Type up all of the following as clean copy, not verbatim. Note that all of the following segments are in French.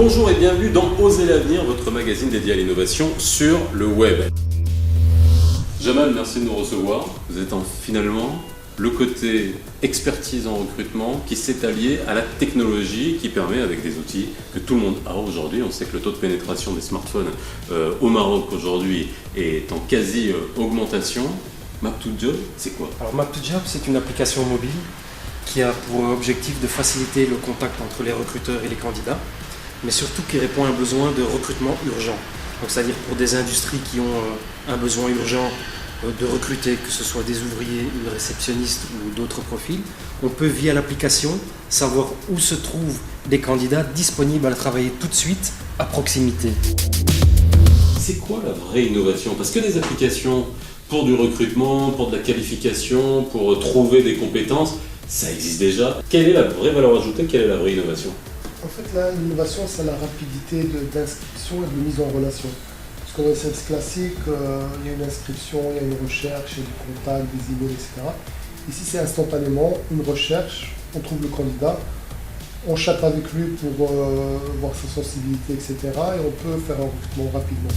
Bonjour et bienvenue dans Oser l'avenir, votre magazine dédié à l'innovation sur le web. Jamal, merci de nous recevoir. Vous êtes finalement le côté expertise en recrutement qui s'est allié à la technologie qui permet, avec des outils que tout le monde a aujourd'hui, on sait que le taux de pénétration des smartphones au Maroc aujourd'hui est en quasi-augmentation. Map2Job, c'est quoi? Alors Map2Job, c'est une application mobile qui a pour objectif de faciliter le contact entre les recruteurs et les candidats, mais surtout qui répond à un besoin de recrutement urgent. Donc c'est-à-dire pour des industries qui ont un besoin urgent de recruter, que ce soit des ouvriers, une réceptionniste ou d'autres profils, on peut via l'application savoir où se trouvent des candidats disponibles à travailler tout de suite à proximité. C'est quoi la vraie innovation? Parce que des applications pour du recrutement, pour de la qualification, pour trouver des compétences, ça existe déjà. Quelle est la vraie valeur ajoutée? Quelle est la vraie innovation? En fait, l'innovation, c'est la rapidité d'inscription et de mise en relation. Parce que dans les services classiques, il y a une inscription, il y a une recherche, il y a du contact, des emails, etc. Ici, c'est instantanément une recherche, on trouve le candidat, on chatte avec lui pour voir sa sensibilité, etc. Et on peut faire un recrutement rapidement.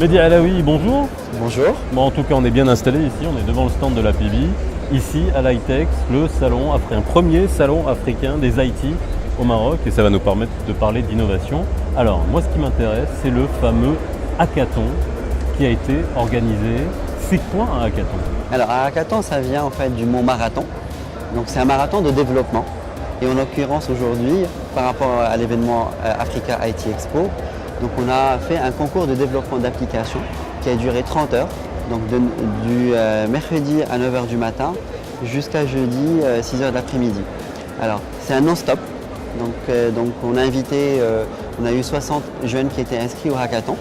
Mehdi Alaoui, bonjour. Bonjour. Bon, en tout cas, on est bien installé ici, on est devant le stand de la PIBI. Ici, à l'ITEX, le salon, un premier salon africain des IT au Maroc, et ça va nous permettre de parler d'innovation. Alors, moi, ce qui m'intéresse, c'est le fameux hackathon qui a été organisé. C'est quoi un hackathon? Alors, un hackathon, ça vient en fait du mot marathon. Donc, c'est un marathon de développement. Et en l'occurrence, aujourd'hui, par rapport à l'événement Africa IT Expo, donc on a fait un concours de développement d'applications qui a duré 30 heures, donc du mercredi à 9h du matin jusqu'à jeudi 6h de l'après-midi. Alors, c'est un non-stop. Donc on a invité, on a eu 60 jeunes qui étaient inscrits au hackathon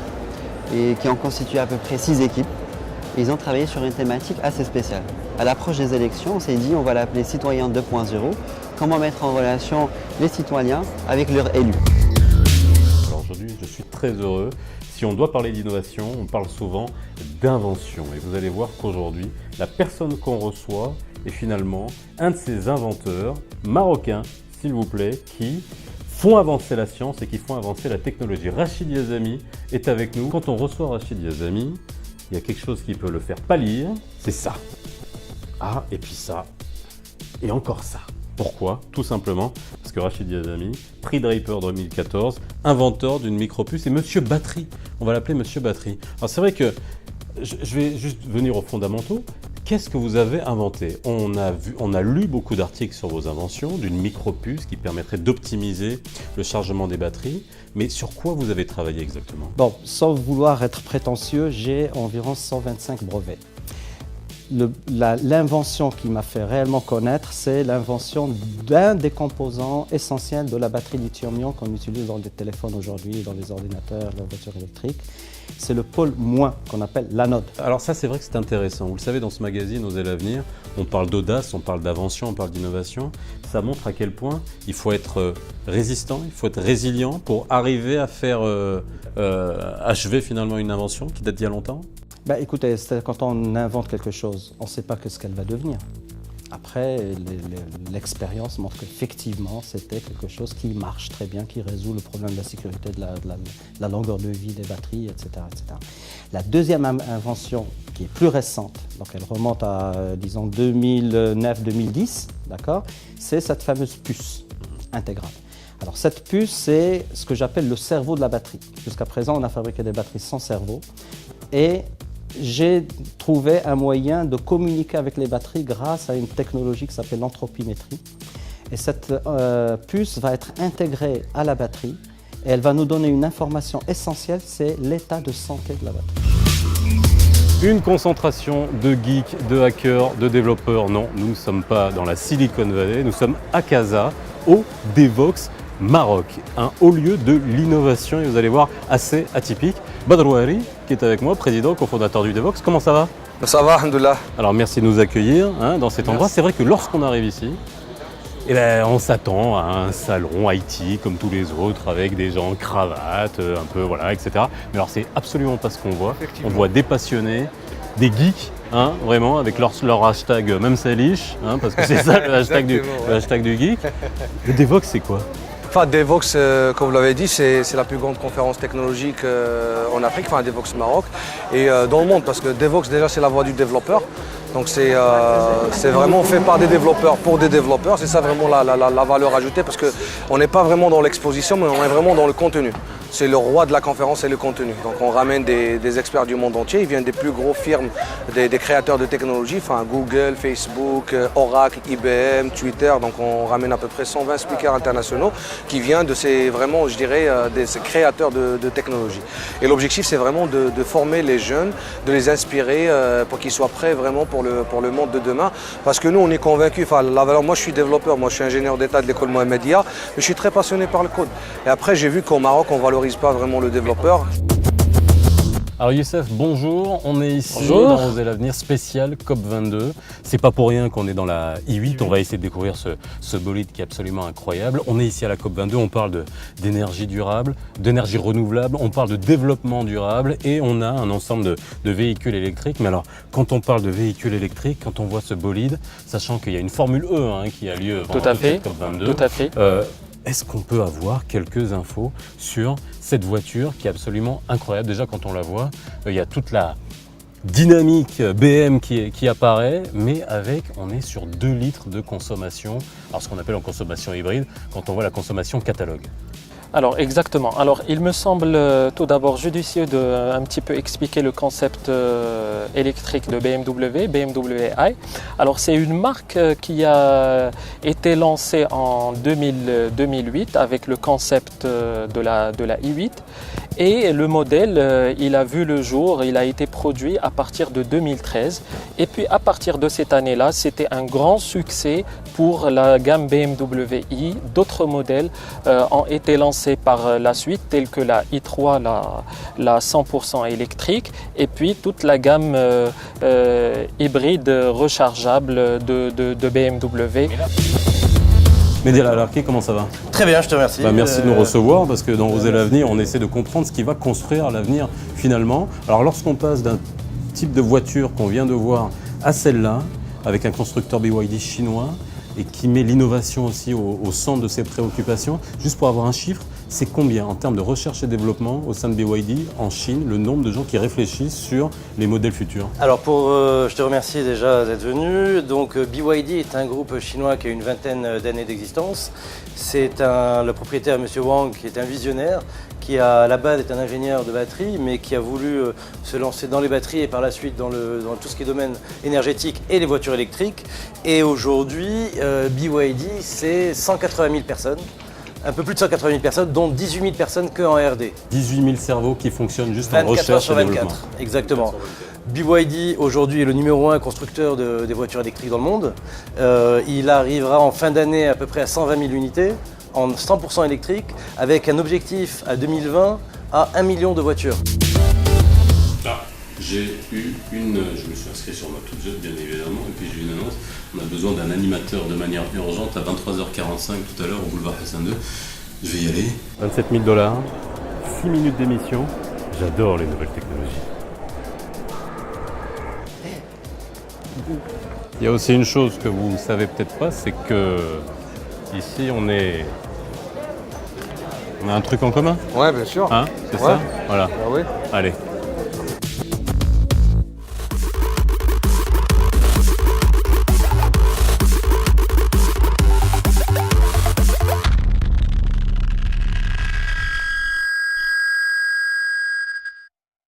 et qui ont constitué à peu près 6 équipes. Ils ont travaillé sur une thématique assez spéciale. À l'approche des élections, on s'est dit on va l'appeler Citoyen 2.0. Comment mettre en relation les citoyens avec leurs élus. Alors aujourd'hui, je suis très heureux. Si on doit parler d'innovation, on parle souvent d'invention. Et vous allez voir qu'aujourd'hui, la personne qu'on reçoit est finalement un de ces inventeurs marocains, s'il vous plaît, qui font avancer la science et qui font avancer la technologie. Rachid Yazami est avec nous. Quand on reçoit Rachid Yazami, il y a quelque chose qui peut le faire pâlir, c'est ça. Ah, et puis ça, et encore ça. Pourquoi? Tout simplement parce que Rachid Yazami, prix Draper 2014, inventeur d'une micropuce, et Monsieur Battery. On va l'appeler Monsieur Battery. Alors c'est vrai que je vais juste venir aux fondamentaux. Qu'est-ce que vous avez inventé? On a lu beaucoup d'articles sur vos inventions, d'une micropuce qui permettrait d'optimiser le chargement des batteries. Mais sur quoi vous avez travaillé exactement? Bon, sans vouloir être prétentieux, j'ai environ 125 brevets. L'invention qui m'a fait réellement connaître, c'est l'invention d'un des composants essentiels de la batterie lithium-ion qu'on utilise dans les téléphones aujourd'hui, dans les ordinateurs, les voitures électriques. C'est le pôle moins qu'on appelle l'anode. Alors ça, c'est vrai que c'est intéressant. Vous le savez, dans ce magazine Oser l'avenir, on parle d'audace, on parle d'invention, on parle d'innovation. Ça montre à quel point il faut être résistant, il faut être résilient pour arriver à faire achever finalement une invention qui date d'il y a longtemps. Écoutez, quand on invente quelque chose, on ne sait pas ce qu'elle va devenir. Après, l'expérience montre qu'effectivement, c'était quelque chose qui marche très bien, qui résout le problème de la sécurité, de la longueur de vie des batteries, etc., etc. La deuxième invention, qui est plus récente, donc elle remonte à, disons, 2009-2010, d'accord, c'est cette fameuse puce intégrale. Alors cette puce, c'est ce que j'appelle le cerveau de la batterie. Jusqu'à présent, on a fabriqué des batteries sans cerveau. Et j'ai trouvé un moyen de communiquer avec les batteries grâce à une technologie qui s'appelle l'anthropimétrie. Et cette puce va être intégrée à la batterie et elle va nous donner une information essentielle, c'est l'état de santé de la batterie. Une concentration de geeks, de hackers, de développeurs. Non, nous ne sommes pas dans la Silicon Valley, nous sommes à Casa, au Devox Maroc, un haut lieu de l'innovation, et vous allez voir, assez atypique. Badr Ouari, qui est avec moi, président, cofondateur du Devox. Comment ça va? Ça va, alhamdoulilah. Alors merci de nous accueillir dans cet endroit. C'est vrai que lorsqu'on arrive ici, on s'attend à un salon IT comme tous les autres, avec des gens en cravate, un peu, voilà, etc. Mais alors c'est absolument pas ce qu'on voit. On voit des passionnés, des geeks, vraiment, avec leur hashtag même Salish, parce que c'est ça le hashtag du geek. Le Devox, c'est quoi? Enfin, Devox, comme vous l'avez dit, c'est la plus grande conférence technologique en Afrique, enfin Devox Maroc, et dans le monde, parce que Devox, déjà, c'est la voix du développeur. Donc c'est vraiment fait par des développeurs, pour des développeurs. C'est ça vraiment la valeur ajoutée, parce qu'on n'est pas vraiment dans l'exposition, mais on est vraiment dans le contenu. C'est le roi de la conférence et le contenu. Donc on ramène des experts du monde entier. Ils viennent des plus gros firmes, des créateurs de technologies, enfin Google, Facebook, Oracle, IBM, Twitter. Donc on ramène à peu près 120 speakers internationaux qui viennent de ces, vraiment, je dirais, ces créateurs de technologies. Et l'objectif, c'est vraiment de former les jeunes, de les inspirer pour qu'ils soient prêts vraiment pour le monde de demain. Parce que nous, on est convaincus. Enfin, moi, je suis développeur, moi, je suis ingénieur d'état de l'école Mohammedia, mais je suis très passionné par le code. Et après, j'ai vu qu'au Maroc, on valorise pas vraiment le développeur. Alors Youssef, bonjour, on est ici Bonjour. dans Oser l'avenir spécial COP22. C'est pas pour rien qu'on est dans la I8, on va essayer de découvrir ce bolide qui est absolument incroyable. On est ici à la COP22, on parle d'énergie durable, d'énergie renouvelable, on parle de développement durable et on a un ensemble de véhicules électriques. Mais alors, quand on parle de véhicules électriques, quand on voit ce bolide, sachant qu'il y a une Formule E qui a lieu pendant cette COP22, Tout à fait. est-ce qu'on peut avoir quelques infos sur cette voiture qui est absolument incroyable? Déjà, quand on la voit, il y a toute la dynamique BM qui apparaît, mais on est sur 2 litres de consommation, alors ce qu'on appelle en consommation hybride, quand on voit la consommation catalogue. Alors exactement. Alors il me semble tout d'abord judicieux de un petit peu expliquer le concept électrique de BMW i. Alors c'est une marque qui a été lancée en 2008 avec le concept de la i8 et le modèle il a vu le jour, il a été produit à partir de 2013 et puis à partir de cette année-là, c'était un grand succès pour la gamme BMW i. D'autres modèles ont été lancés par la suite, tels que la i3, la 100% électrique, et puis toute la gamme hybride rechargeable de BMW. Mehdi Al-Alarki, comment ça va? Très bien, je te remercie. Merci de nous recevoir, parce que dans Oser l'avenir, on essaie de comprendre ce qui va construire l'avenir finalement. Alors lorsqu'on passe d'un type de voiture qu'on vient de voir à celle-là, avec un constructeur BYD chinois, et qui met l'innovation aussi au centre de ses préoccupations, juste pour avoir un chiffre, c'est combien en termes de recherche et développement au sein de BYD en Chine, le nombre de gens qui réfléchissent sur les modèles futurs? Alors je te remercie déjà d'être venu. Donc BYD est un groupe chinois qui a une vingtaine d'années d'existence. C'est le propriétaire, M. Wang, qui est un visionnaire, qui à la base est un ingénieur de batterie, mais qui a voulu se lancer dans les batteries et par la suite dans tout ce qui est domaine énergétique et les voitures électriques. Et aujourd'hui, BYD, c'est 180 000 personnes. Un peu plus de 180 000 personnes, dont 18 000 personnes que en R&D. 18 000 cerveaux qui fonctionnent juste en recherche et développement. Exactement. BYD aujourd'hui est le numéro 1 constructeur des voitures électriques dans le monde. Il arrivera en fin d'année à peu près à 120 000 unités, en 100% électrique, avec un objectif à 2020 à 1 million de voitures. Je me suis inscrit sur ma toute jeune, bien évidemment, et puis j'ai eu une annonce. On a besoin d'un animateur de manière urgente à 23h45 tout à l'heure au boulevard Hassan II. Je vais y aller. 27 000 $, 6 minutes d'émission. J'adore les nouvelles technologies. Il y a aussi une chose que vous ne savez peut-être pas, c'est que ici on a un truc en commun. Ouais, bien sûr. Hein, c'est ça? Voilà. Ah oui. Allez.